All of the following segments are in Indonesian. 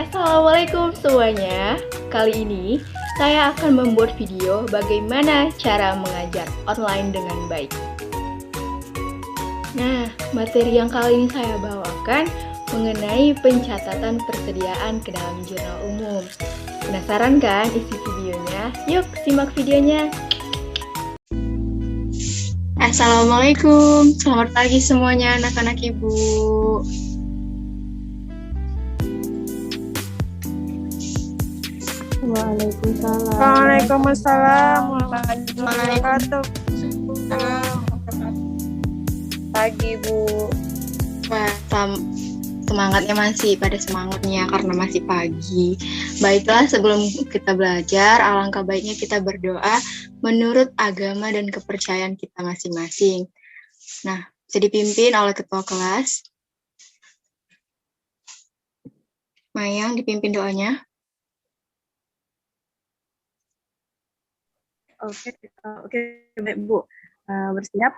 Assalamualaikum semuanya. Kali ini saya akan membuat video bagaimana cara mengajar online dengan baik. Nah, materi yang kali ini saya bawakan mengenai pencatatan persediaan ke dalam jurnal umum. Penasaran kan isi videonya? Yuk simak videonya. Assalamualaikum, selamat pagi semuanya anak-anak ibu. Waalaikumsalam. Waalaikumsalam warahmatullahi wabarakatuh. Pagi Bu. Wah, semangatnya masih pada semangatnya karena masih pagi. Baiklah, sebelum kita belajar, alangkah baiknya kita berdoa menurut agama dan kepercayaan kita masing-masing. Nah, bisa dipimpin oleh ketua kelas. Mayang, dipimpin doanya. Oke, baik Bu. Bersiap.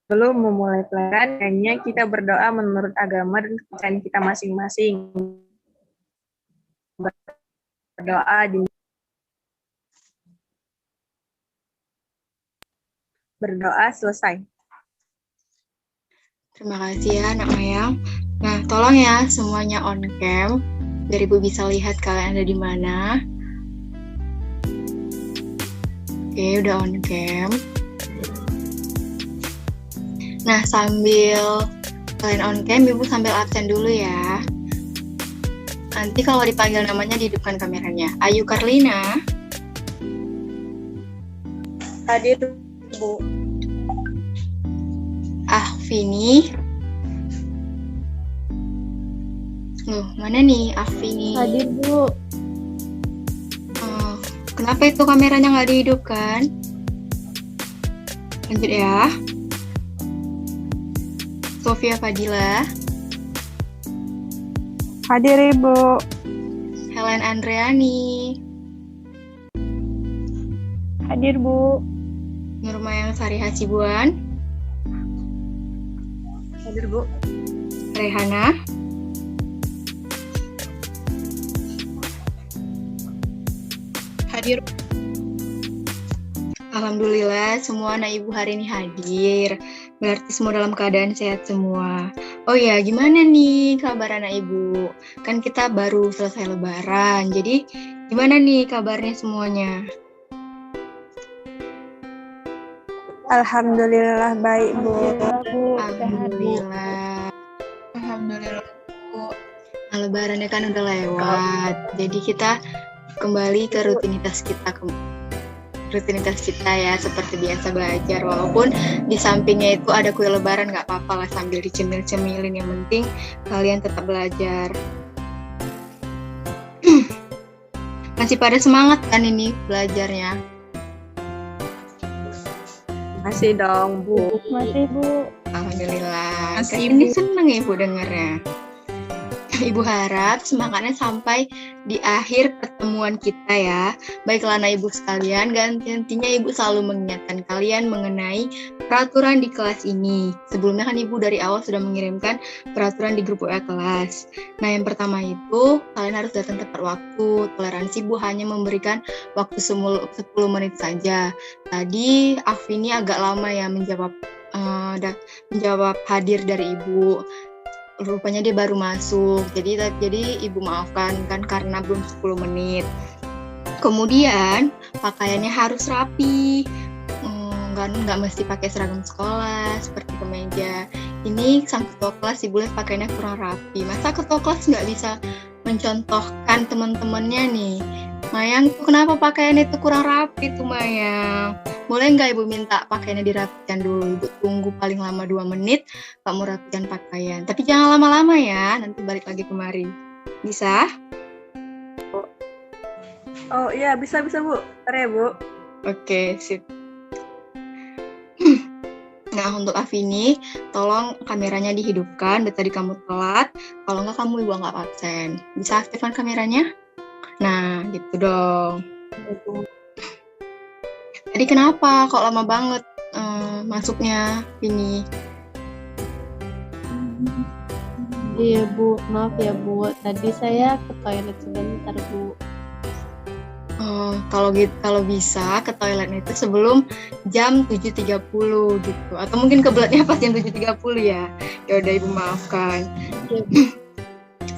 Sebelum memulai pelajaran, hanya kita berdoa menurut agama dan kepercayaan kita masing-masing. Berdoa di berdoa selesai. Terima kasih ya, Nak Mayang. Nah, tolong ya semuanya on cam, biar Ibu bisa lihat kalian ada di mana. Oke, udah on cam. Nah, sambil kalian on cam, Ibu sambil absen dulu ya. Nanti kalau dipanggil namanya dihidupkan kameranya. Ayu Karlina. Hadir Bu. Ahvini. Mana nih Ahvini? Hadir Bu. Kenapa itu kameranya nggak dihidupkan? Lanjut ya. Sofia Fadila. Hadir Ibu. Helen Andreani. Hadir Bu. Nurmayang Sari Hasibuan. Hadir Bu. Rehana. Hadir. Alhamdulillah semua anak ibu hari ini hadir. Berarti semua dalam keadaan sehat semua. Oh ya, gimana nih kabar anak ibu? Kan kita baru selesai lebaran. Jadi gimana nih kabarnya semuanya? Alhamdulillah baik Bu. Alhamdulillah. Alhamdulillah Bu. Nah, lebarannya kan udah lewat. Jadi kita kembali ke rutinitas kita ya, seperti biasa belajar. Walaupun di sampingnya itu ada kue lebaran, nggak apa-apa lah sambil dicemil-cemilin. Yang penting kalian tetap belajar. Masih pada semangat kan ini belajarnya? Masih dong Bu. Masih Bu. Alhamdulillah. Masih, Ini Bu. seneng ya Ibu dengarnya. Ibu harap semangatnya sampai di akhir pertemuan kita ya. Baiklah anak ibu sekalian, gantinya ibu selalu mengingatkan kalian mengenai peraturan di kelas ini. Sebelumnya kan ibu dari awal sudah mengirimkan peraturan di grup WA kelas. Nah, yang pertama itu kalian harus datang tepat waktu. Toleransi ibu hanya memberikan waktu 10 menit saja. Tadi Afini agak lama ya menjawab hadir dari ibu. Rupanya dia baru masuk, jadi ibu maafkan kan karena belum 10 menit. Kemudian pakaiannya harus rapi, nggak mesti pakai seragam sekolah seperti kemeja. Ini sang ketua kelas ibu lihat pakaiannya kurang rapi. Masa ketua kelas nggak bisa mencontohkan teman-temannya nih? Mayang, kenapa pakaiannya itu kurang rapi tuh Mayang? Boleh nggak ibu minta pakaiannya dirapikan dulu? Ibu tunggu paling lama 2 menit, kamu rapikan pakaian. Tapi jangan lama-lama ya, nanti balik lagi kemari. Bisa? Oh iya, bisa Bu. Ntar ya Bu. Oke, sip. Nah, untuk Afini, tolong kameranya dihidupkan. Dari tadi kamu telat, kalau nggak kamu ibu nggak absen. Bisa aktifkan kameranya? Nah, gitu dong. Tadi kenapa? Kok lama banget masuknya ini? Iya Bu, maaf ya Bu. Tadi saya ke toilet sebentar Bu. Kalau bisa ke toilet itu sebelum jam 7.30 gitu. Atau mungkin kebeletnya pas jam 7.30 ya. Ya udah Ibu maafkan. Iya Bu.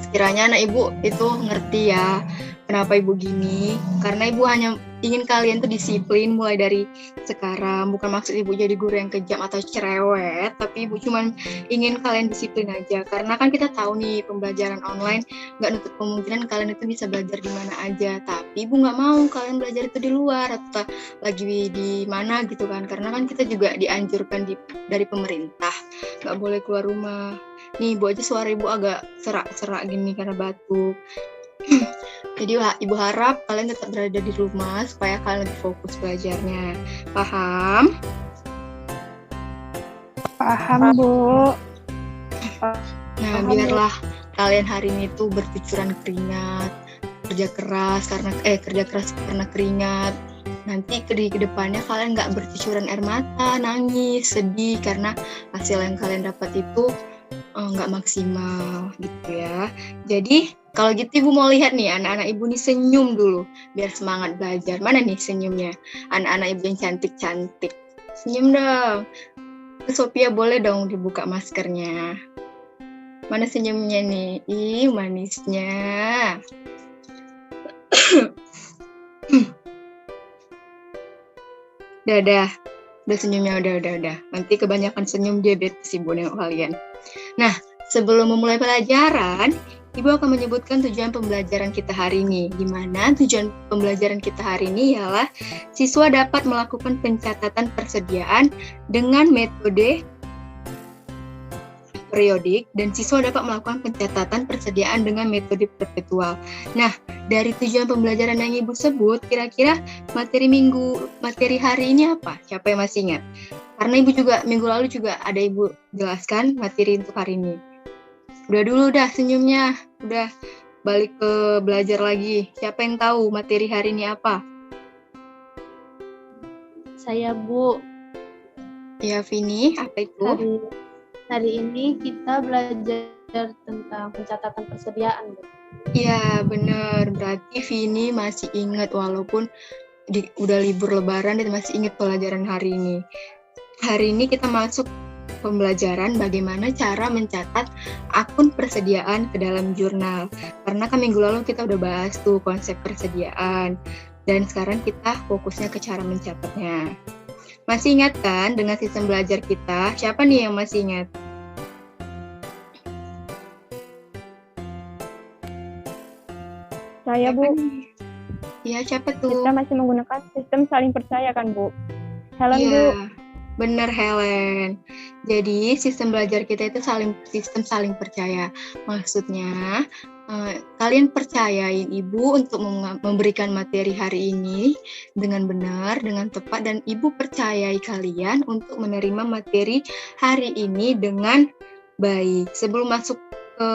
Sekiranya anak Ibu itu ngerti ya kenapa Ibu gini. Karena Ibu hanya ingin kalian tuh disiplin mulai dari sekarang. Bukan maksud Ibu jadi guru yang kejam atau cerewet, tapi Ibu cuma ingin kalian disiplin aja. Karena kan kita tahu nih pembelajaran online nggak nutup kemungkinan kalian itu bisa belajar di mana aja. Tapi Ibu nggak mau kalian belajar itu di luar atau lagi di mana gitu kan. Karena kan kita juga dianjurkan dari pemerintah nggak boleh keluar rumah. Nih Ibu aja suara Ibu agak serak-serak gini karena batuk. Jadi Ibu harap kalian tetap berada di rumah supaya kalian lebih fokus belajarnya. Paham? Paham, Bu. Nah, biarlah kalian hari ini tuh bercucuran keringat, kerja keras karena keringat. Nanti ke depannya kalian nggak bercucuran air mata, nangis, sedih karena hasil yang kalian dapat itu nggak maksimal gitu ya. Jadi kalau gitu Ibu mau lihat nih anak-anak Ibu nih senyum dulu biar semangat belajar. Mana nih senyumnya? Anak-anak Ibu yang cantik-cantik. Senyum dong. Sophia boleh dong dibuka maskernya. Mana senyumnya nih? Ih, manisnya. Udah senyumnya udah. Nanti kebanyakan senyum diabetes Ibu nengok kalian. Nah, sebelum memulai pelajaran, Ibu akan menyebutkan tujuan pembelajaran kita hari ini. Di mana tujuan pembelajaran kita hari ini ialah siswa dapat melakukan pencatatan persediaan dengan metode periodik dan siswa dapat melakukan pencatatan persediaan dengan metode perpetual. Nah, dari tujuan pembelajaran yang Ibu sebut, kira-kira materi hari ini apa? Siapa yang masih ingat? Karena Ibu juga minggu lalu juga ada Ibu jelaskan materi untuk hari ini. Udah senyumnya, udah balik ke belajar lagi. Siapa yang tahu materi hari ini apa? Saya Bu. Ya Vini, apa itu? Hari ini kita belajar tentang pencatatan persediaan Bu. Iya benar, berarti Vini masih ingat walaupun udah libur lebaran dan masih ingat pelajaran hari ini. Hari ini kita masuk pembelajaran bagaimana cara mencatat akun persediaan ke dalam jurnal. Karena kan minggu lalu kita udah bahas tuh konsep persediaan. Dan sekarang kita fokusnya ke cara mencatatnya. Masih ingat kan dengan sistem belajar kita? Siapa nih yang masih ingat? Saya, Bu. Ya, siapa tuh? Kita masih menggunakan sistem saling percaya kan, Bu? Helen, ya, Bu. Bener Helen. Jadi sistem belajar kita itu sistem saling percaya. Maksudnya kalian percayain Ibu untuk memberikan materi hari ini dengan benar, dengan tepat, dan Ibu percayai kalian untuk menerima materi hari ini dengan baik. Sebelum masuk ke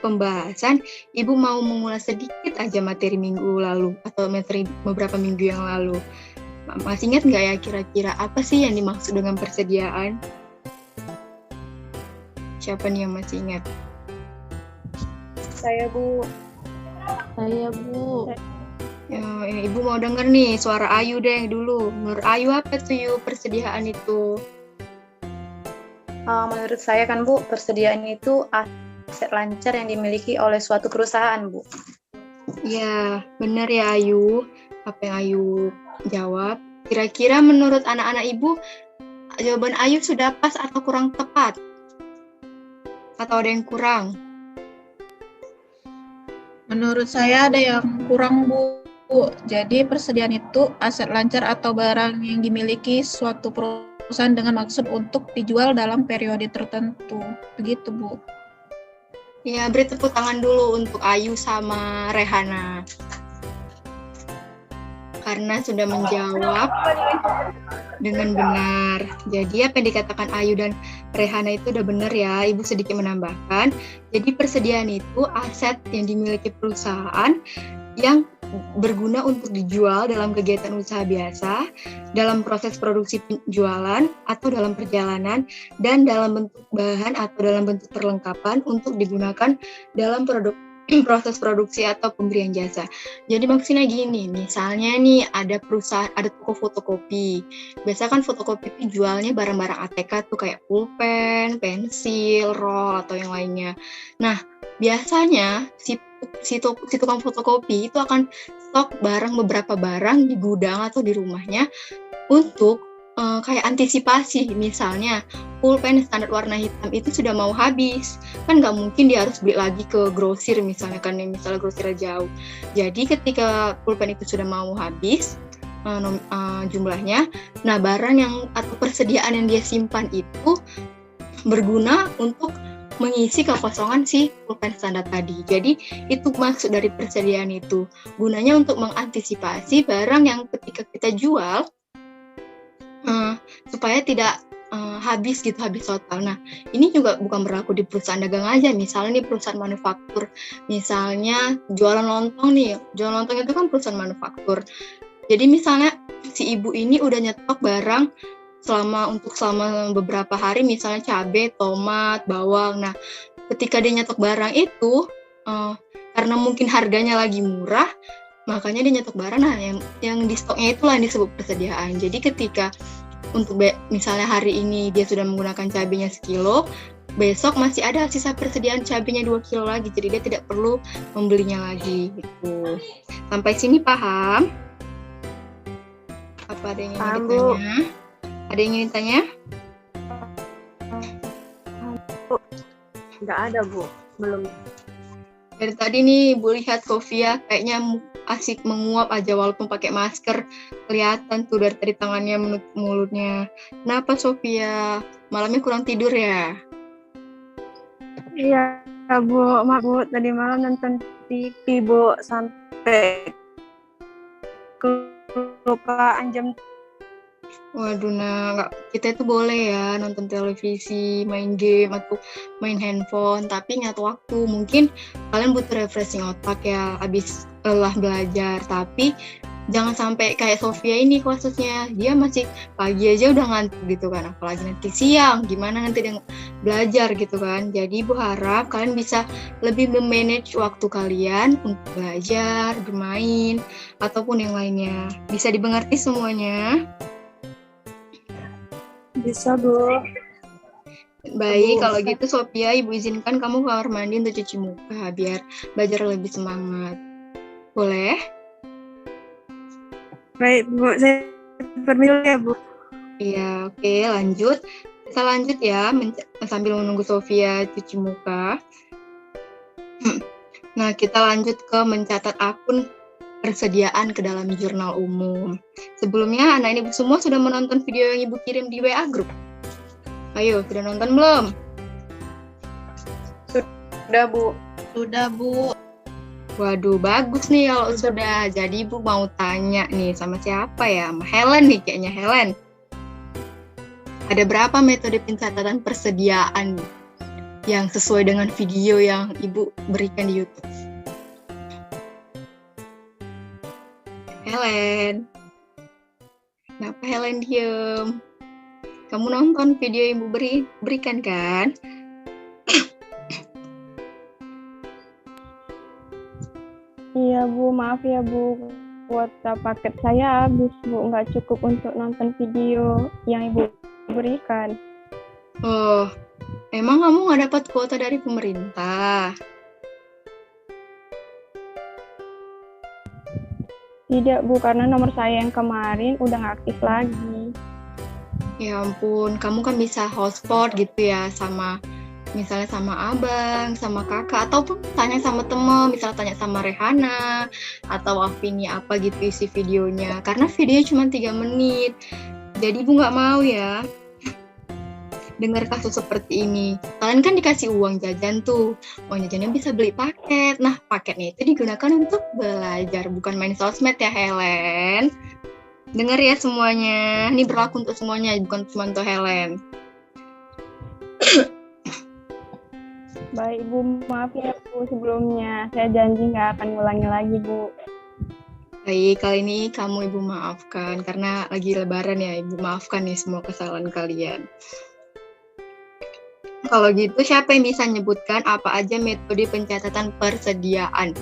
pembahasan, Ibu mau mengulas sedikit aja materi minggu lalu atau materi beberapa minggu yang lalu. Masih ingat nggak ya kira-kira apa sih yang dimaksud dengan persediaan? Siapa nih yang masih ingat? Saya, Bu. Ya, Ibu mau denger nih suara Ayu deh dulu. Menurut Ayu apa tuh persediaan itu? Menurut saya kan Bu, persediaan itu aset lancar yang dimiliki oleh suatu perusahaan, Bu. Ya, benar ya Ayu. Apa yang Ayu jawab? Kira-kira menurut anak-anak Ibu, jawaban Ayu sudah pas atau kurang tepat? Atau ada yang kurang? Menurut saya ada yang kurang, Bu. Jadi persediaan itu aset lancar atau barang yang dimiliki suatu perusahaan dengan maksud untuk dijual dalam periode tertentu. Begitu, Bu. Ya, beri tepuk tangan dulu untuk Ayu sama Rehana. Karena sudah menjawab dengan benar. Jadi apa yang dikatakan Ayu dan Rehana itu udah benar ya. Ibu sedikit menambahkan. Jadi persediaan itu aset yang dimiliki perusahaan yang berguna untuk dijual dalam kegiatan usaha biasa, dalam proses produksi penjualan atau dalam perjalanan, dan dalam bentuk bahan atau dalam bentuk perlengkapan untuk digunakan dalam proses produksi atau pemberian jasa. Jadi maksudnya gini, misalnya nih ada perusahaan, ada toko fotokopi. Biasa kan fotokopi itu jualnya barang-barang ATK tuh kayak pulpen, pensil, roll atau yang lainnya. Nah, biasanya si tukang fotokopi itu akan stok beberapa barang di gudang atau di rumahnya untuk kayak antisipasi. Misalnya pulpen standar warna hitam itu sudah mau habis, kan nggak mungkin dia harus beli lagi ke grosir misalnya, kan misalnya grosir jauh. Jadi ketika pulpen itu sudah mau habis jumlahnya, nah barang yang atau persediaan yang dia simpan itu berguna untuk mengisi kekosongan si pulpen standar tadi. Jadi itu maksud dari persediaan itu, gunanya untuk mengantisipasi barang yang ketika kita jual supaya tidak habis total. Nah, ini juga bukan berlaku di perusahaan dagang aja. Misalnya nih perusahaan manufaktur, misalnya jualan lontong nih. Jualan lontong itu kan perusahaan manufaktur. Jadi misalnya si ibu ini udah nyetok barang selama beberapa hari, misalnya cabai, tomat, bawang. Nah, ketika dia nyetok barang itu karena mungkin harganya lagi murah, makanya dia nyetok barang. Nah, yang di stoknya itulah yang disebut persediaan. Jadi ketika untuk misalnya hari ini dia sudah menggunakan cabenya 1 kilo, besok masih ada sisa persediaan cabenya 2 kilo lagi, jadi dia tidak perlu membelinya lagi gitu. Sampai sini paham? Apa ada yang ingin ditanya? Ada yang ingin ditanya? Nggak ada, Bu. Belum. Dari tadi nih Bu lihat Sofia kayaknya asik menguap aja walaupun pakai masker, kelihatan tuh dari tadi tangannya menutup mulutnya. Kenapa Sofia? Malamnya kurang tidur ya? Iya, Bu. Maaf, Bu. Tadi malam nonton TV, Bu. Sampai kelupaan jam. Waduh, kita itu boleh ya nonton televisi, main game, atau main handphone, tapi ingat waktu. Mungkin kalian butuh refreshing otak ya, abis lelah belajar, tapi jangan sampai kayak Sofia ini kasusnya, dia masih pagi aja udah ngantuk gitu kan, apalagi nanti siang, gimana nanti dia belajar gitu kan. Jadi Ibu harap kalian bisa lebih memanage waktu kalian untuk belajar, bermain, ataupun yang lainnya. Bisa dimengerti semuanya? Bisa, Bu. Baik, kalau gitu Sophia, Ibu izinkan kamu ke kamar mandi untuk cuci muka biar belajar lebih semangat. Boleh? Baik, Bu. Saya permisi ya, Bu. Iya, oke, lanjut. Kita lanjut ya, sambil menunggu Sophia cuci muka. Nah, kita lanjut ke mencatat akun persediaan ke dalam jurnal umum. Sebelumnya, anak ini semua sudah menonton video yang Ibu kirim di WA Group. Ayo, sudah nonton belum? Sudah, Bu. Sudah, Bu. Waduh, bagus nih kalau sudah. Jadi Ibu mau tanya nih sama siapa ya? Sama Helen nih, kayaknya Helen. Ada berapa metode pencatatan persediaan yang sesuai dengan video yang Ibu berikan di YouTube? Helen. Kenapa Helen diem? Kamu nonton video yang Ibu berikan kan? Iya, Bu. Maaf ya, Bu. Kuota paket saya habis, Bu. Nggak cukup untuk nonton video yang Ibu berikan. Oh, emang kamu nggak dapat kuota dari pemerintah? Tidak, Bu. Karena nomor saya yang kemarin udah nggak aktif lagi. Ya ampun, kamu kan bisa hotspot gitu ya misalnya sama abang, sama kakak, ataupun tanya sama temen, misalnya tanya sama Rehana, atau Afini apa gitu isi videonya. Karena videonya cuma 3 menit, jadi Ibu nggak mau ya dengar kasus seperti ini. Kalian kan dikasih uang jajan tuh, uang jajannya bisa beli paket. Nah, paketnya itu digunakan untuk belajar, bukan main sosmed ya Helen. Dengar ya semuanya, ini berlaku untuk semuanya, bukan cuma untuk Helen. Baik, Bu. Maaf ya, Bu, sebelumnya. Saya janji nggak akan ngulangi lagi, Bu. Baik, kali ini kamu Ibu maafkan karena lagi lebaran ya, Ibu maafkan nih semua kesalahan kalian. Kalau gitu, siapa yang bisa menyebutkan apa aja metode pencatatan persediaan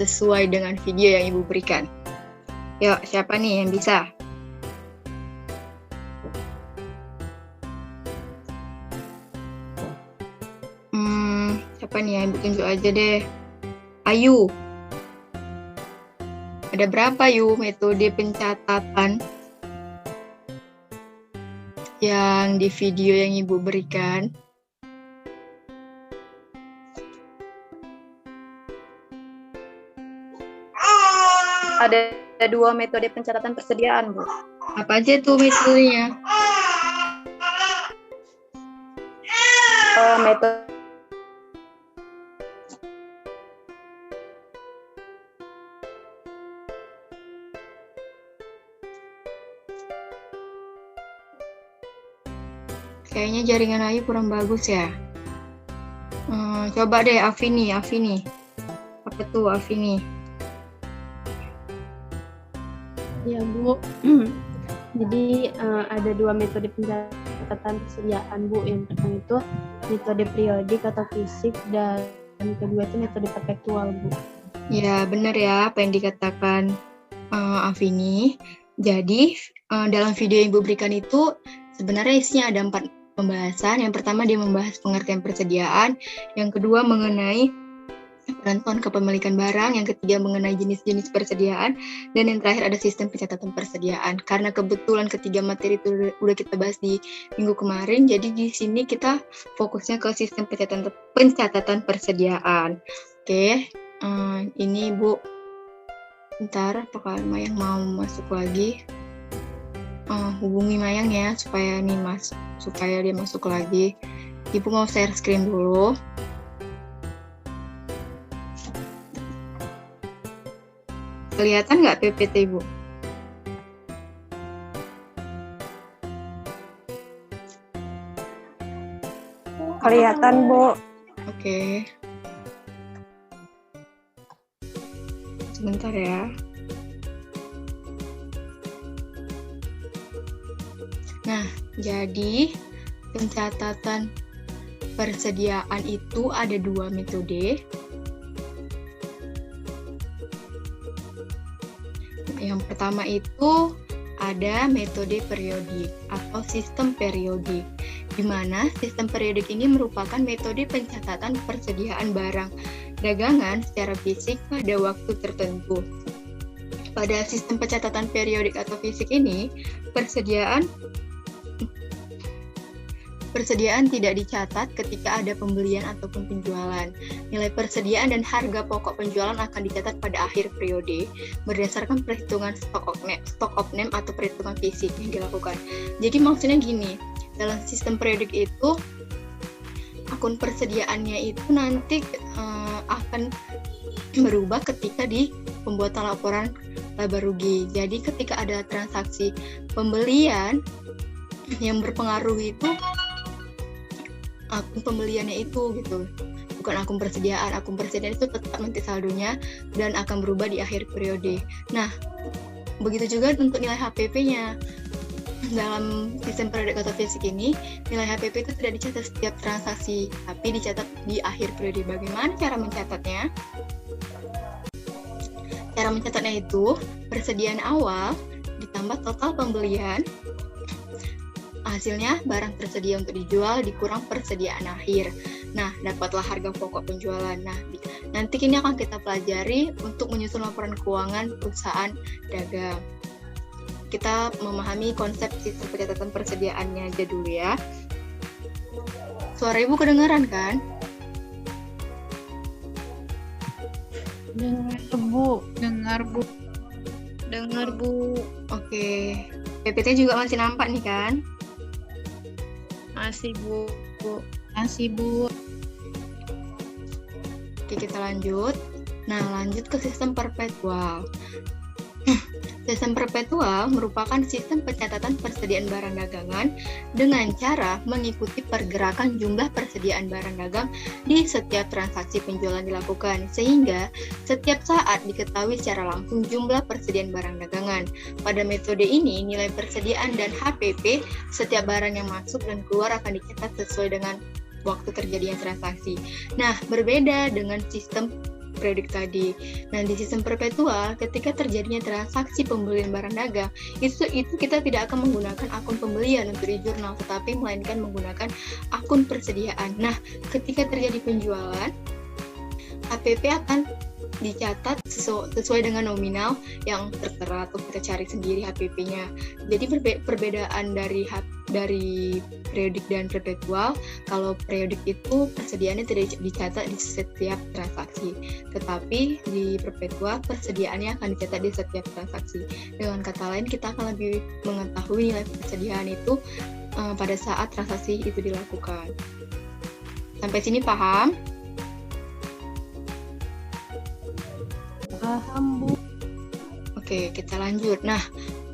sesuai dengan video yang Ibu berikan? Yuk, siapa nih yang bisa? Siapa nih yang Ibu tunjuk aja deh? Ayu. Ada berapa Yu metode pencatatan yang di video yang Ibu berikan? Ada 2 metode pencatatan persediaan, Bu. Apa aja tuh metodenya? Metode Kayaknya jaringan Ayu kurang bagus ya. Coba deh Afini. Apa tuh Afini? Ya Bu, jadi ada 2 metode pencatatan persediaan Bu. Yang pertama itu metode periodik atau fisik, dan kedua itu metode perpetual Bu. Ya benar ya apa yang dikatakan Afini. Jadi dalam video yang Ibu berikan itu sebenarnya isinya ada 4 pembahasan. Yang pertama dia membahas pengertian persediaan, yang kedua mengenai penentuan kepemilikan barang, yang ketiga mengenai jenis-jenis persediaan, dan yang terakhir ada sistem pencatatan persediaan. Karena kebetulan ketiga materi itu udah kita bahas di minggu kemarin, jadi di sini kita fokusnya ke sistem pencatatan persediaan. Oke, ini Bu, bentar apakah Mayang mau masuk lagi? Hubungi Mayang ya supaya dia masuk lagi. Ibu mau share screen dulu. Kelihatan nggak PPT Ibu? Kelihatan, Bu. Oke. Sebentar ya. Nah, jadi pencatatan persediaan itu ada 2 metode. Yang pertama itu ada metode periodik atau sistem periodik, di mana sistem periodik ini merupakan metode pencatatan persediaan barang dagangan secara fisik pada waktu tertentu. Pada sistem pencatatan periodik atau fisik ini, persediaan tidak dicatat ketika ada pembelian ataupun penjualan. Nilai persediaan dan harga pokok penjualan akan dicatat pada akhir periode berdasarkan perhitungan stock of name atau perhitungan fisik yang dilakukan. Jadi maksudnya gini, dalam sistem periodik itu akun persediaannya itu nanti akan berubah ketika di pembuatan laporan laba rugi. Jadi ketika ada transaksi pembelian yang berpengaruh itu akun pembeliannya itu gitu, bukan akun persediaan. Akun persediaan itu tetap nanti saldonya dan akan berubah di akhir periode. Nah, begitu juga untuk nilai HPP-nya. Dalam sistem periodik atau fisik ini, nilai HPP itu tidak dicatat setiap transaksi, tapi dicatat di akhir periode. Bagaimana cara mencatatnya? Cara mencatatnya itu persediaan awal ditambah total pembelian, hasilnya barang tersedia untuk dijual dikurang persediaan akhir. Nah, dapatlah harga pokok penjualan. Nah, nanti ini akan kita pelajari untuk menyusun laporan keuangan perusahaan dagang. Kita memahami konsep sistem pencatatan persediaannya aja dulu ya. Suara Ibu kedengaran kan? Dengar, Bu. Oke. PPT juga masih nampak nih kan? Masih, Bu. Oke, kita lanjut. Nah, lanjut ke sistem perpetual. Sistem perpetual merupakan sistem pencatatan persediaan barang dagangan dengan cara mengikuti pergerakan jumlah persediaan barang dagang di setiap transaksi penjualan dilakukan, sehingga setiap saat diketahui secara langsung jumlah persediaan barang dagangan. Pada metode ini, nilai persediaan dan HPP setiap barang yang masuk dan keluar akan dicatat sesuai dengan waktu terjadinya transaksi. Nah, berbeda dengan sistem periodik tadi. Nah, di sistem perpetual, ketika terjadinya transaksi pembelian barang dagang, itu kita tidak akan menggunakan akun pembelian untuk di jurnal, tetapi melainkan menggunakan akun persediaan. Nah, ketika terjadi penjualan, HPP akan dicatat sesuai dengan nominal yang tertera, atau kita cari sendiri HPP-nya. Jadi perbedaan dari periodik dan perpetual, kalau periodik itu persediaannya tidak dicatat di setiap transaksi, tetapi di perpetual persediaannya akan dicatat di setiap transaksi. Dengan kata lain, kita akan lebih mengetahui nilai persediaan itu pada saat transaksi itu dilakukan. Sampai sini paham? Paham, Bu. Oke, kita lanjut. Nah,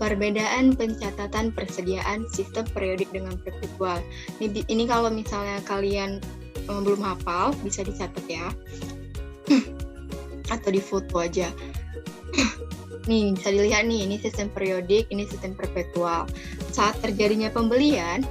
perbedaan pencatatan persediaan sistem periodik dengan perpetual. Ini kalau misalnya kalian belum hafal, bisa dicatat ya. Atau di foto aja. Nih, bisa dilihat nih, ini sistem periodik, ini sistem perpetual. Saat terjadinya pembelian,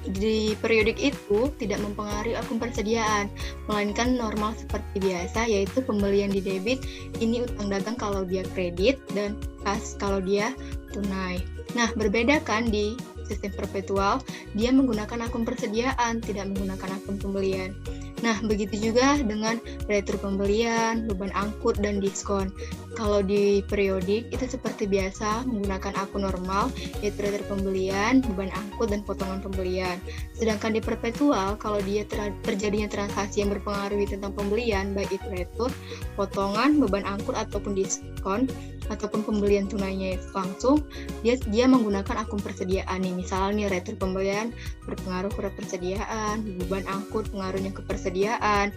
di periodik itu tidak mempengaruhi akun persediaan, melainkan normal seperti biasa, yaitu pembelian di debit, ini utang dagang kalau dia kredit, dan kas kalau dia tunai. Nah, berbeda kan di sistem perpetual, dia menggunakan akun persediaan, tidak menggunakan akun pembelian. Nah, begitu juga dengan retur pembelian, beban angkut, dan diskon. Kalau di periodik, itu seperti biasa menggunakan akun normal, yaitu retur pembelian, beban angkut, dan potongan pembelian. Sedangkan di perpetual, kalau dia terjadinya transaksi yang berpengaruhi tentang pembelian, baik itu retur, potongan, beban angkut, ataupun diskon, ataupun pembelian tunainya langsung, dia menggunakan akun persediaan nih. Misalnya nih, retur pembelian berpengaruh ke persediaan, beban angkut pengaruhnya ke persediaan,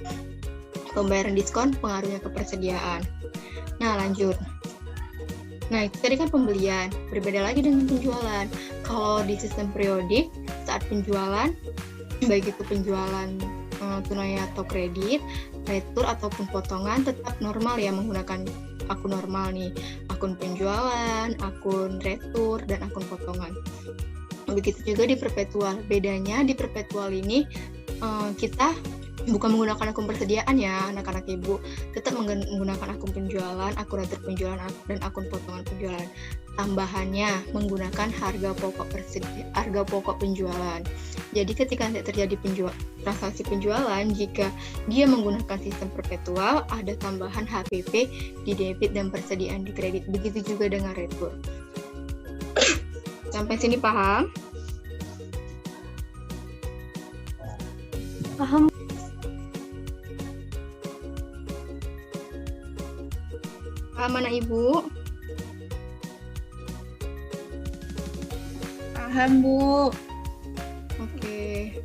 pembayaran diskon pengaruhnya ke persediaan. Nah, lanjut. Nah, itu tadi kan pembelian. Berbeda lagi dengan penjualan. Kalau di sistem periodik, saat penjualan, baik itu penjualan tunai atau kredit, retur ataupun potongan, tetap normal ya, menggunakan akun normal nih, akun penjualan, akun retur, dan akun potongan. Begitu juga di perpetual. Bedanya di perpetual ini kita bukan menggunakan akun persediaan ya anak-anak ibu, tetap menggunakan akun penjualan, akun retur penjualan, dan akun potongan penjualan. Tambahannya menggunakan harga pokok penjualan. Jadi ketika nanti terjadi transaksi penjualan, jika dia menggunakan sistem perpetual, ada tambahan HPP di debit dan persediaan di kredit. Begitu juga dengan retur. Sampai sini paham? Paham. Paham anak ibu? Paham, Bu. Oke.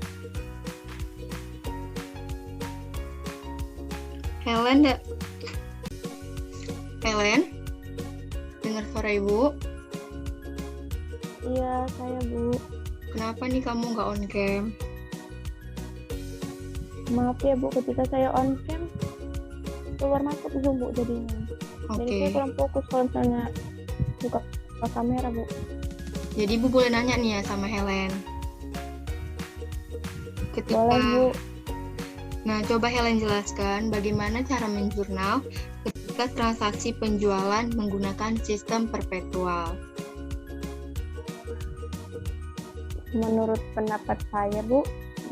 Helen, dengar suara ibu? Iya, saya Bu. Kenapa nih kamu nggak on cam? Maaf ya Bu, ketika saya on cam keluar masuk Zoom Bu jadinya. Jadi saya kurang fokus kalau misalnya buka kamera Bu. Jadi ibu boleh nanya nih ya sama Helen. Boleh Bu. Nah, coba Helen jelaskan bagaimana cara menjurnal ketika transaksi penjualan menggunakan sistem perpetual. Menurut pendapat saya Bu,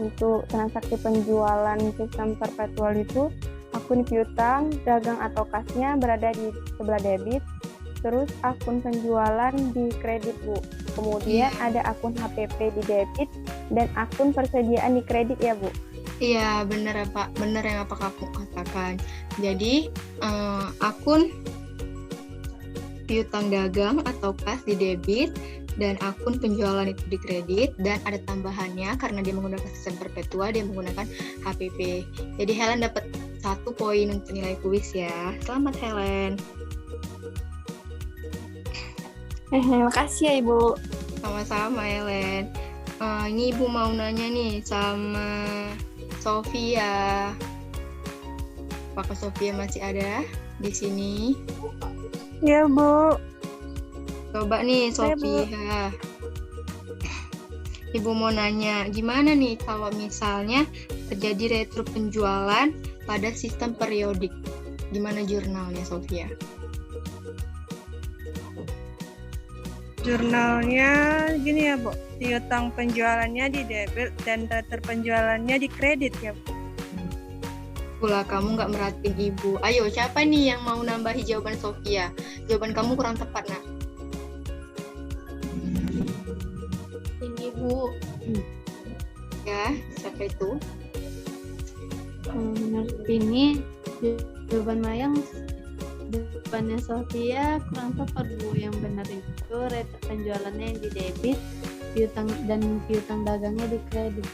untuk transaksi penjualan sistem perpetual itu akun piutang, dagang atau kasnya berada di sebelah debit, terus akun penjualan di kredit Bu. Kemudian ada akun HPP di debit dan akun persediaan di kredit ya Bu. Iya, benar yang apa kamu katakan. Jadi akun piutang dagang atau kas di debit dan akun penjualan itu di kredit, dan ada tambahannya karena dia menggunakan sistem perpetual, dia menggunakan HPP. Jadi Helen dapat 1 poin untuk nilai kuis ya. Selamat Helen. Makasih ya Ibu. Sama-sama, Ellen. Ini Ibu mau nanya nih sama Sofia. Apakah Sofia masih ada di sini? Ya Bu. Coba nih, Saya, Bu. Sofia. Ibu mau nanya, gimana nih kalau misalnya terjadi retro penjualan pada sistem periodik? Gimana jurnalnya, Sofia? Jurnalnya gini ya, Bu. Piutang penjualannya di debit dan terpenjualannya di kredit ya, Bu. Pula kamu nggak merhatiin Ibu. Ayo, siapa nih yang mau nambahi jawaban Sofia? Jawaban kamu kurang tepat, nak. Ini Bu, Ya, siapa itu? menurut ini jawaban Mayang, jawabannya Sofia kurang tepat Bu. Yang benar itu rate penjualannya yang di debit, piutang dagangnya di kredit.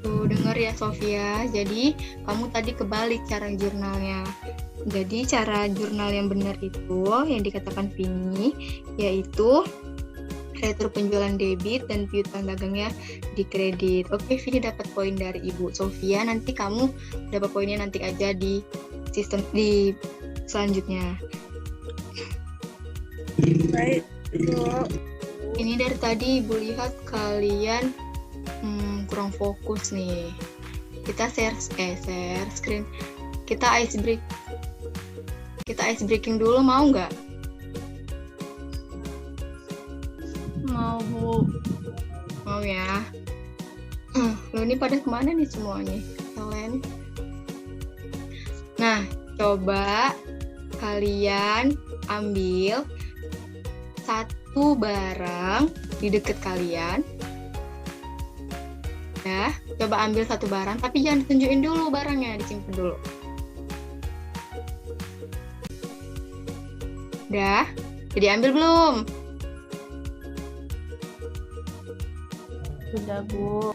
Tuh, denger ya Sofia. Jadi, kamu tadi kebalik cara jurnalnya. Jadi, cara jurnal yang benar itu, yang dikatakan Vini, yaitu retro penjualan debit dan piutang dagangnya di kredit. Oke, Vini dapat poin dari Ibu Sofia. Nanti kamu dapat poinnya nanti aja di sistem di selanjutnya. Baik, Bu. Ini dari tadi Ibu lihat kalian kurang fokus nih. Kita share screen. Kita ice breaking dulu, mau nggak? Mau Bu. Mau ya. Lo ini pada kemana nih semuanya? Kalian? Nah, coba kalian ambil satu barang di dekat kalian. Ya, coba ambil satu barang, tapi jangan tunjukin dulu barangnya, disimpan dulu. Udah? Jadi ambil belum? Sudah Bu.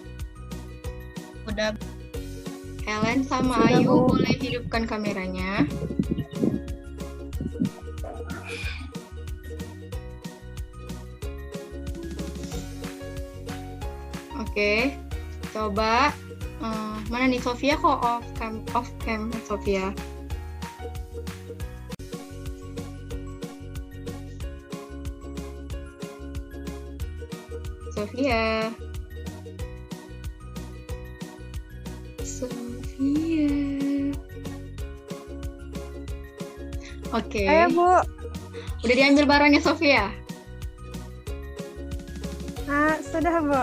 Udah. Helen sama Sudah, Ayu Bu. boleh hidupkan kameranya. Oke, coba mana nih Sofia kok off cam Sofia. Sofia. Oke. Ayo, Bu. Udah diambil barangnya Sofia? Sudah, Bu.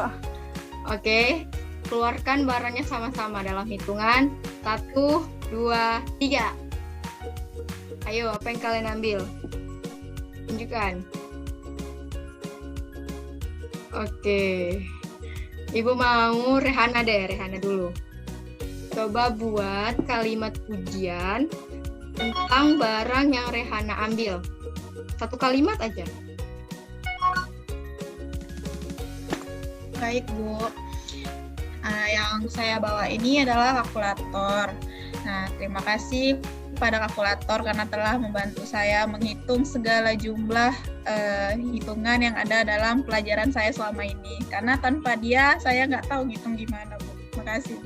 Oke. Keluarkan barangnya sama-sama dalam hitungan 1, 2, 3. Ayo, apa yang kalian ambil? Tunjukkan. Oke. Ibu mau Rehana dulu. Coba buat kalimat pujian tentang barang yang Rehana ambil. Satu kalimat aja. Baik, Bu. Yang saya bawa ini adalah kalkulator. Nah, terima kasih kepada kalkulator karena telah membantu saya menghitung segala jumlah hitungan yang ada dalam pelajaran saya selama ini. Karena tanpa dia, saya nggak tahu ngitung gimana, Bu. Terima kasih.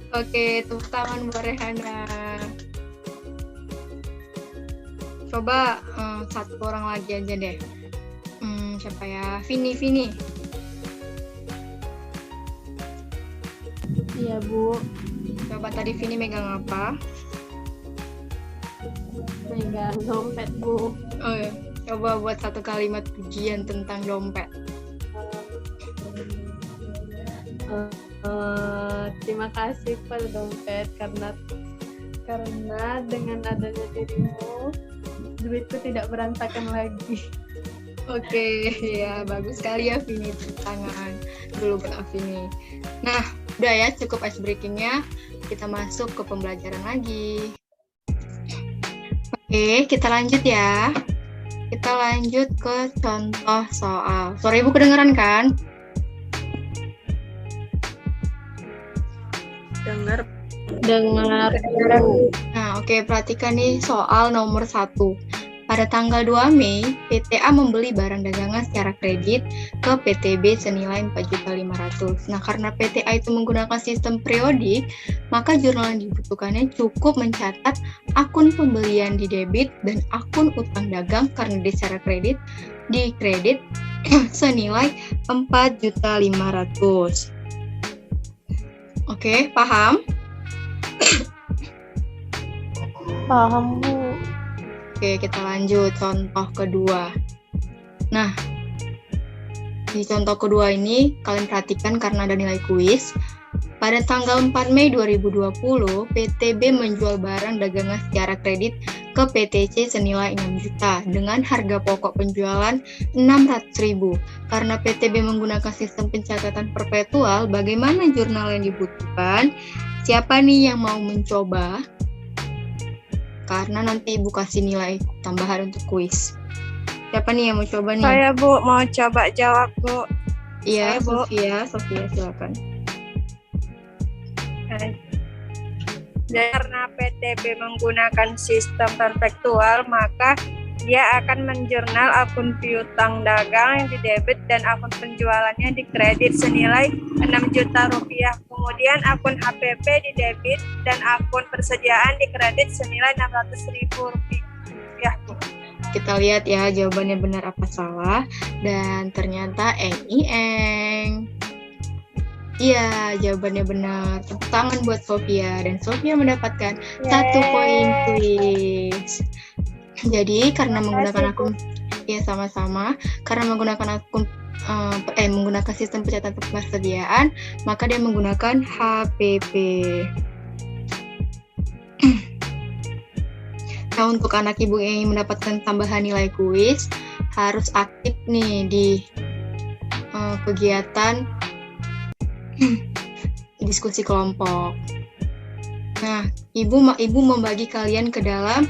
Oke, tepuk tangan buat Rehana. Coba satu orang lagi aja deh. Siapa ya? Vini. Iya Bu. Coba tadi Vini megang apa? Megang dompet Bu. Oh ya. Coba buat satu kalimat pujian tentang dompet. Terima kasih pada dompet karena dengan adanya dirimu duitku tidak berantakan lagi. Oke, ya bagus sekali ya Vini, tepuk tangan dulu buat Vini. Nah, udah ya cukup ice breakingnya. Kita masuk ke pembelajaran lagi. Oke, kita lanjut ya. Kita lanjut ke contoh soal. Suara Ibu kedengeran kan? Dengar. Nah, oke, perhatikan nih soal nomor 1. Pada tanggal 2 Mei, PTA membeli barang dagangan secara kredit ke PTB senilai 4.500.000. Nah, karena PTA itu menggunakan sistem periodik, maka jurnal yang dibutuhkannya cukup mencatat akun pembelian di debit dan akun utang dagang karena di secara kredit di kredit senilai 4.500.000. Oke, paham? Paham, Bu. Oke, kita lanjut contoh kedua. Nah, di contoh kedua ini kalian perhatikan karena ada nilai kuis. Pada tanggal 4 Mei 2020, PTB menjual barang dagangan secara kredit ke PTC senilai 6 juta dengan harga pokok penjualan 600.000. Karena PTB menggunakan sistem pencatatan perpetual, bagaimana jurnal yang dibutuhkan? Siapa nih yang mau mencoba? Karena nanti Ibu kasih nilai tambahan untuk kuis. Siapa nih yang mau coba nih? Saya, Bu, mau coba jawab, Bu. Iya, Saya, Bu. Sofia silakan. Dan karena PTB menggunakan sistem perpetual, maka dia akan menjurnal akun piutang dagang yang didebit dan akun penjualannya dikredit senilai 6 juta rupiah. Kemudian akun HPP didebit dan akun persediaan dikredit senilai 600.000 rupiah. Kita lihat ya jawabannya benar apa salah. Dan ternyata eng. Iya, jawabannya benar. Tepuk tangan buat Sofia. Dan Sofia mendapatkan 1 poin kuis. Jadi karena menggunakan akun, ya sama-sama. Karena menggunakan akun menggunakan sistem pencatatan persediaan, maka dia menggunakan HPP. Nah, untuk anak ibu yang ingin mendapatkan tambahan nilai kuis, harus aktif nih di kegiatan diskusi kelompok. Nah, ibu membagi kalian ke dalam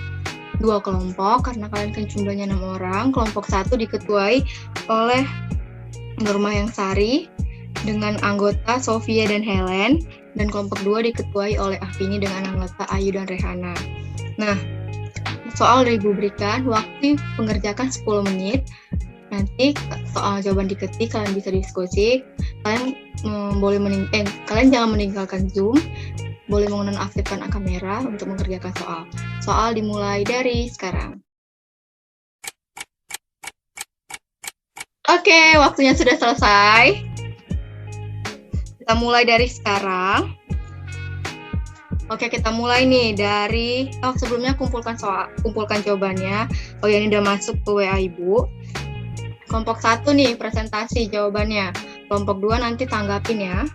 2 kelompok karena kalian kan jumlahnya 6 orang. Kelompok 1 diketuai oleh Nurma yang Sari dengan anggota Sofia dan Helen, dan kelompok 2 diketuai oleh Afini dengan anggota Ayu dan Rehana. Nah, soal Ibu berikan waktu pengerjakan 10 menit. Nanti soal jawaban diketik, kalian bisa diskusi. Kalian kalian jangan meninggalkan Zoom. Boleh menonaktifkan kamera untuk mengerjakan soal. Soal dimulai dari sekarang. Oke, waktunya sudah selesai. Kita mulai dari sekarang. Oke, kita mulai nih dari sebelumnya kumpulkan jawabannya. Oh ya, ini udah masuk ke WA Ibu. Kelompok 1 nih presentasi jawabannya. Kelompok 2 nanti tanggapin ya.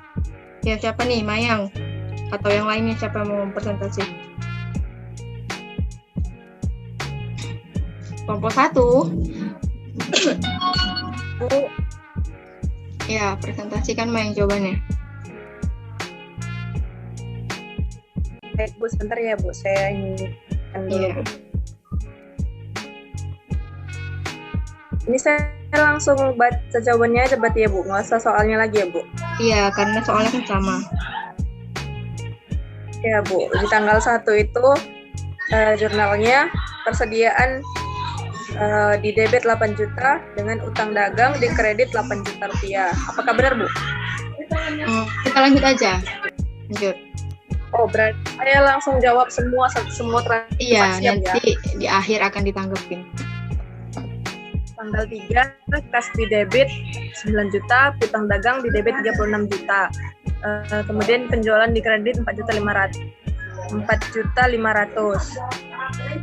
Ya, siapa nih? Mayang atau yang lainnya, siapa yang mau presentasi? Kelompok 1. Bu, Ya, presentasikan Mayang jawabannya. baik Bu, sebentar ya Bu, saya ini Iya. Ini saya langsung baca jawabannya aja berarti ya Bu, nggak usah soalnya lagi ya Bu. Iya, karena soalnya kan sama. Ya Bu, di tanggal 1 itu jurnalnya persediaan di debit 8 juta dengan utang dagang di kredit 8 juta rupiah. Apakah benar Bu? Kita lanjut aja. Lanjut. Oh, berarti saya langsung jawab semua transaksi Iya, ya. nanti di akhir akan ditanggepin. Tanggal 3, kas di debit 9 juta, piutang dagang di debit 36 juta. Kemudian penjualan di kredit 4.500.000.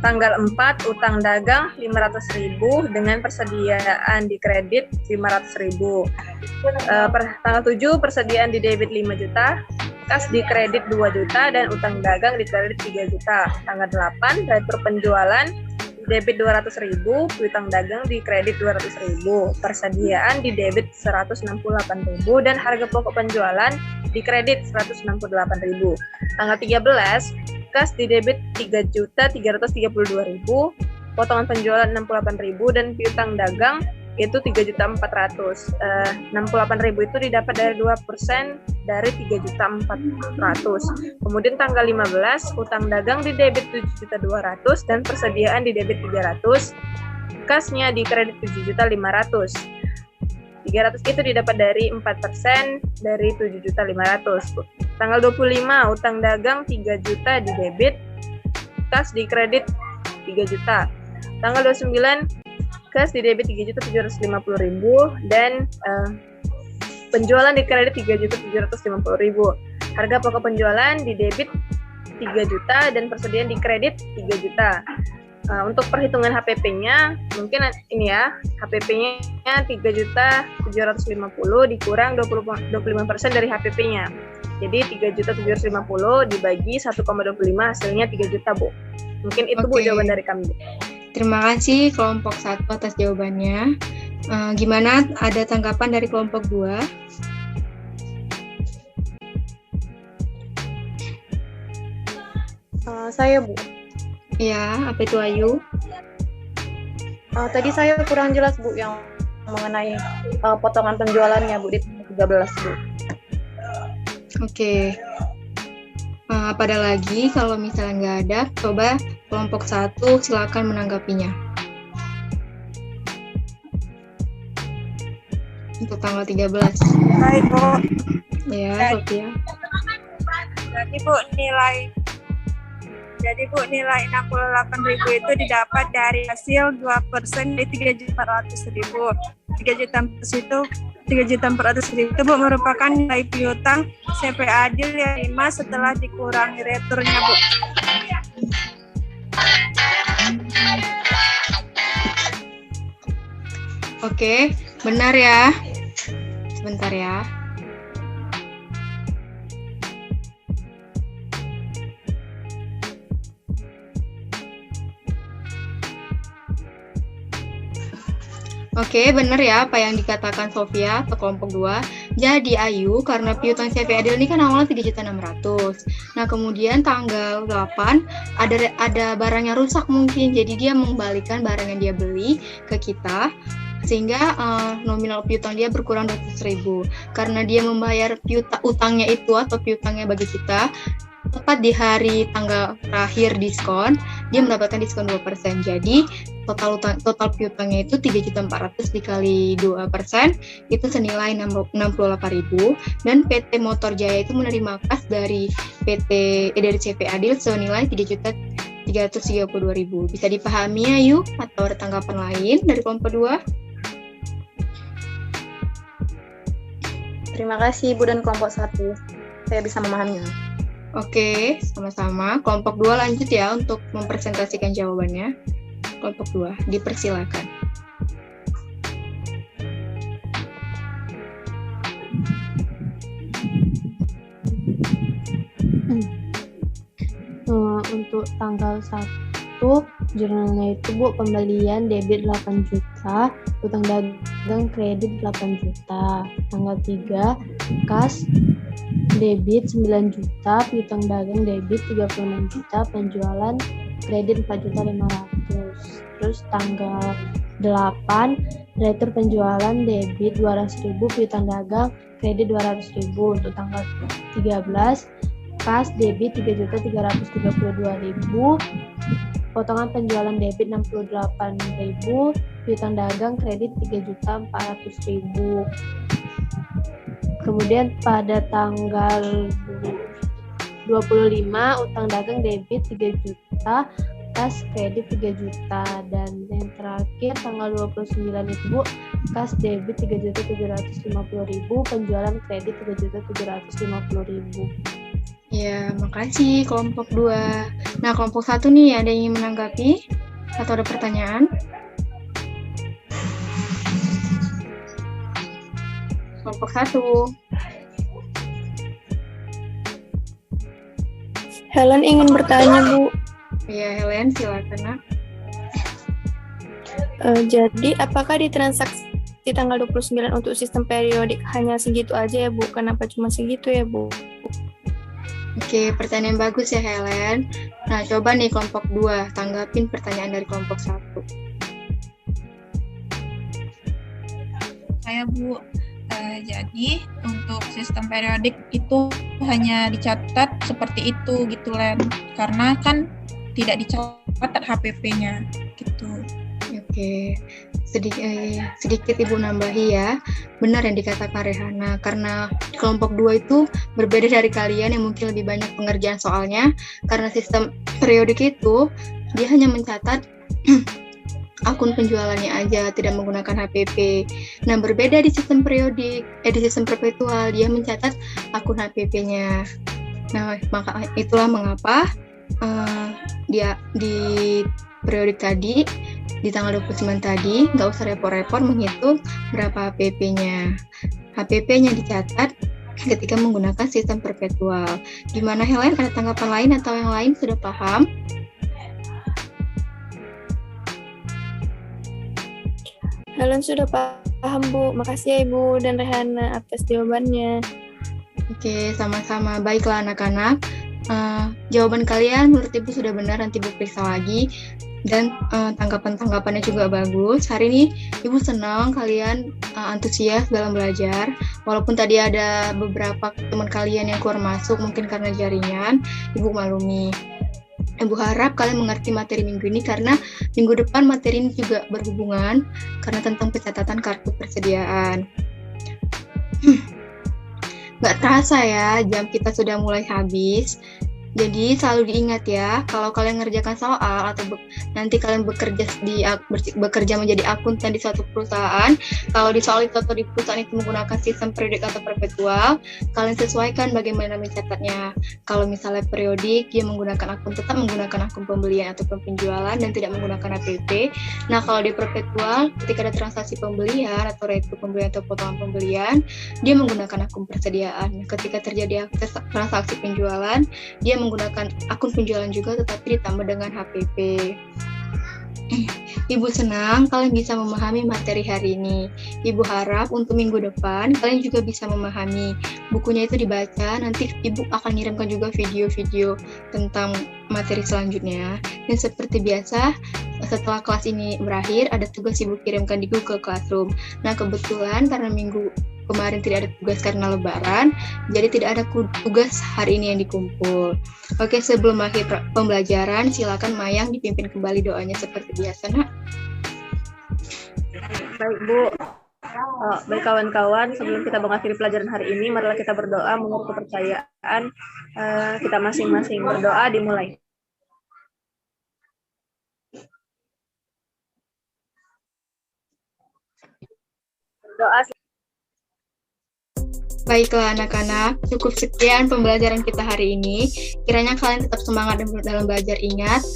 Tanggal 4, utang dagang 500.000 dengan persediaan di kredit 500.000. Tanggal 7, persediaan di debit 5 juta, kas di kredit 2 juta, dan utang dagang di kredit 3 juta. Tanggal 8, direktur penjualan debit 200.000, piutang dagang di kredit 200.000, persediaan di debit 168.000, dan harga pokok penjualan di kredit 168.000. Tanggal 13, kas di debit 3.332.000, potongan penjualan 68.000, dan piutang dagang itu 3.400.000. 68.000 itu didapat dari 2% dari 3.400.000. Kemudian tanggal 15, utang dagang di debit 7.200.000 dan persediaan di debit 300, Kasnya di kredit 7.500.000. 300 itu didapat dari 4% dari 7.500.000. Tanggal 25 utang dagang 3 juta di debit, kas di kredit 3 juta. Tanggal 29 kas di debit 3.750.000 dan penjualan di kredit 3.750.000. Harga pokok penjualan di debit 3 juta dan persediaan di kredit 3 juta. Untuk perhitungan HPP-nya mungkin ini ya, HPP-nya 3.750.000 dikurang 25% dari HPP-nya. Jadi 3.750.000 dibagi 1,25 hasilnya 3 juta, Bu. Mungkin itu Bu jawaban dari kami, Bu. Terima kasih kelompok 1 atas jawabannya. Gimana, ada tanggapan dari kelompok 2? Saya, Bu. Ya, apa itu Ayu? Tadi saya kurang jelas, Bu, yang mengenai potongan penjualannya, Bu, di 13, Bu. Oke. Apa ada lagi? Kalau misalnya nggak ada, coba kelompok 1 silakan menanggapinya. Untuk tanggal 13. Baik, Bu. Ya, Sophia. Jadi Bu, nilai 68.000 itu didapat dari hasil 2% dari 3.400.000. 3.400.000 itu Bu merupakan nilai piutang CP adil yang 5 setelah dikurangi returnya, Bu. Oke, benar ya. Sebentar ya. Oke, benar ya apa yang dikatakan Sofia atau kelompok 2. Jadi Ayu, karena piutang CP adil ini kan awalnya 3.600.000. Nah, kemudian tanggal 8 ada barang yang rusak mungkin. Jadi dia mengembalikan barang yang dia beli ke kita sehingga nominal piutang dia berkurang 200.000. Karena dia membayar utangnya itu atau piutangnya bagi kita tepat di hari tanggal terakhir diskon, dia mendapatkan diskon 2%. Jadi total piutangnya itu 3.400.000 dikali 2% itu senilai 68.000, dan PT Motor Jaya itu menerima kas dari dari CP Adil senilai 3.332.000. Bisa dipahami ya, Yuk? Atau ada tanggapan lain dari kelompok 2? Terima kasih, Bu, dan kelompok 1. Saya bisa memahaminya. Oke, sama-sama. Kelompok 2 lanjut ya untuk mempresentasikan jawabannya. Kelompok 2, dipersilakan. Untuk tanggal 1, jurnalnya itu, Bu, pembelian debit 8 juta, utang dagang kredit 8 juta. Tanggal 3, kas debit 9 juta, piutang dagang debit 36 juta, penjualan kredit 4.500.000. Terus tanggal 8, retur penjualan debit 200.000, piutang dagang kredit 200.000. Untuk tanggal 13, kas debit 3.332.000, potongan penjualan debit 68.000, piutang dagang kredit 3.400.000. Kemudian pada tanggal 25, utang dagang debit 3 juta, kas kredit 3 juta. Dan yang terakhir tanggal 29 itu, Bu, kas debit 3.750.000, penjualan kredit 3.750.000. Ya, makasih kelompok 2. Nah, kelompok 1 nih, ada yang ingin menanggapi atau ada pertanyaan? Kelompok 1. Helen ingin bertanya, Bu. Ya, Helen, silakan, Nak. Jadi, apakah di transaksi tanggal 29 untuk sistem periodik hanya segitu aja ya, Bu? Kenapa cuma segitu ya, Bu? Oke, pertanyaan bagus ya, Helen. Nah, coba nih kelompok 2, tanggapin pertanyaan dari kelompok 1. Saya, Bu. Jadi untuk sistem periodik itu hanya dicatat seperti itu gitu, Len. Karena kan tidak dicatat HPP-nya gitu. Oke, sedikit Ibu nambahi ya. Benar yang dikatakan Rehana, karena kelompok 2 itu berbeda dari kalian yang mungkin lebih banyak pengerjaan soalnya, karena sistem periodik itu dia hanya mencatat akun penjualannya aja, tidak menggunakan HPP. Nah, berbeda di sistem periodik, di sistem perpetual, dia mencatat akun HPP-nya. Nah, maka itulah mengapa dia di periodik tadi, di tanggal 29 tadi, nggak usah repot-repot menghitung berapa HPP-nya. HPP-nya dicatat ketika menggunakan sistem perpetual. Gimana Helen? Ada tanggapan lain atau yang lain sudah paham? Helen sudah paham, Bu. Makasih ya Ibu dan Rehana atas jawabannya. Oke, sama-sama. Baiklah anak-anak. Jawaban kalian menurut Ibu sudah benar, nanti Ibu periksa lagi. Dan tanggapan-tanggapannya juga bagus. Hari ini Ibu senang kalian antusias dalam belajar. Walaupun tadi ada beberapa teman kalian yang keluar masuk, mungkin karena jaringan, Ibu maklumi. Ibu harap kalian mengerti materi minggu ini karena minggu depan materi ini juga berhubungan karena tentang pencatatan kartu persediaan. Nggak terasa ya, jam kita sudah mulai habis. Jadi selalu diingat ya, kalau kalian ngerjakan soal atau nanti kalian bekerja menjadi akuntan di suatu perusahaan, kalau di soal itu atau di perusahaan itu menggunakan sistem periodik atau perpetual, kalian sesuaikan bagaimana mencatatnya. Kalau misalnya periodik, dia tetap menggunakan akun pembelian atau penjualan dan tidak menggunakan APP. Nah, kalau di perpetual, ketika ada transaksi pembelian atau retu pembelian atau potongan pembelian, dia menggunakan akun persediaan. Ketika terjadi transaksi penjualan, dia menggunakan akun penjualan juga tetapi ditambah dengan HPP. Ibu senang kalian bisa memahami materi hari ini. Ibu harap untuk minggu depan kalian juga bisa memahami. Bukunya itu dibaca, nanti Ibu akan kirimkan juga video-video tentang materi selanjutnya. Dan seperti biasa, setelah kelas ini berakhir, ada tugas Ibu kirimkan di Google Classroom. Nah, kebetulan karena minggu kemarin tidak ada tugas karena lebaran, jadi tidak ada tugas hari ini yang dikumpul. Oke, sebelum akhir pembelajaran, silakan Mayang dipimpin kembali doanya seperti biasa, Nak. Baik, Bu. Baik kawan-kawan, sebelum kita mengakhiri pelajaran hari ini, marilah kita berdoa menurut kepercayaan kita masing-masing. Berdoa dimulai. Berdoa. Baiklah anak-anak, cukup sekian pembelajaran kita hari ini. Kiranya kalian tetap semangat dalam belajar. Ingat,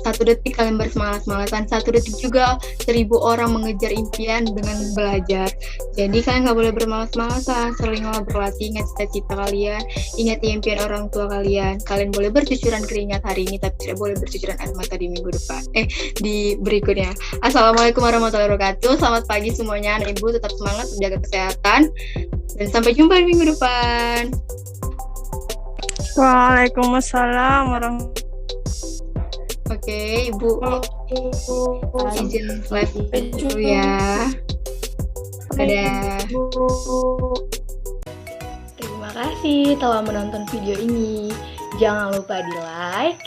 1 detik kalian bersemangat-semangatan, 1 detik juga 1000 orang mengejar impian dengan belajar. Jadi kalian nggak boleh bermalas-malasan, seringlah berlatih, ingat cita-cita kalian, ingat impian orang tua kalian. Kalian boleh bercucuran keringat hari ini, tapi tidak boleh bercucuran air mata di minggu depan. Di berikutnya. Assalamualaikum warahmatullahi wabarakatuh. Selamat pagi semuanya, anak ibu tetap semangat, menjaga kesehatan. Dan sampai jumpa di minggu depan. Waalaikumsalam warahmatullahi. Oke, Ibu izin live dulu ya. Dadah. Terima kasih telah menonton video ini. Jangan lupa di like,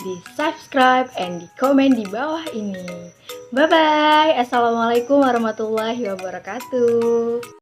di subscribe, and di komen di bawah ini. Bye-bye. Assalamualaikum warahmatullahi wabarakatuh.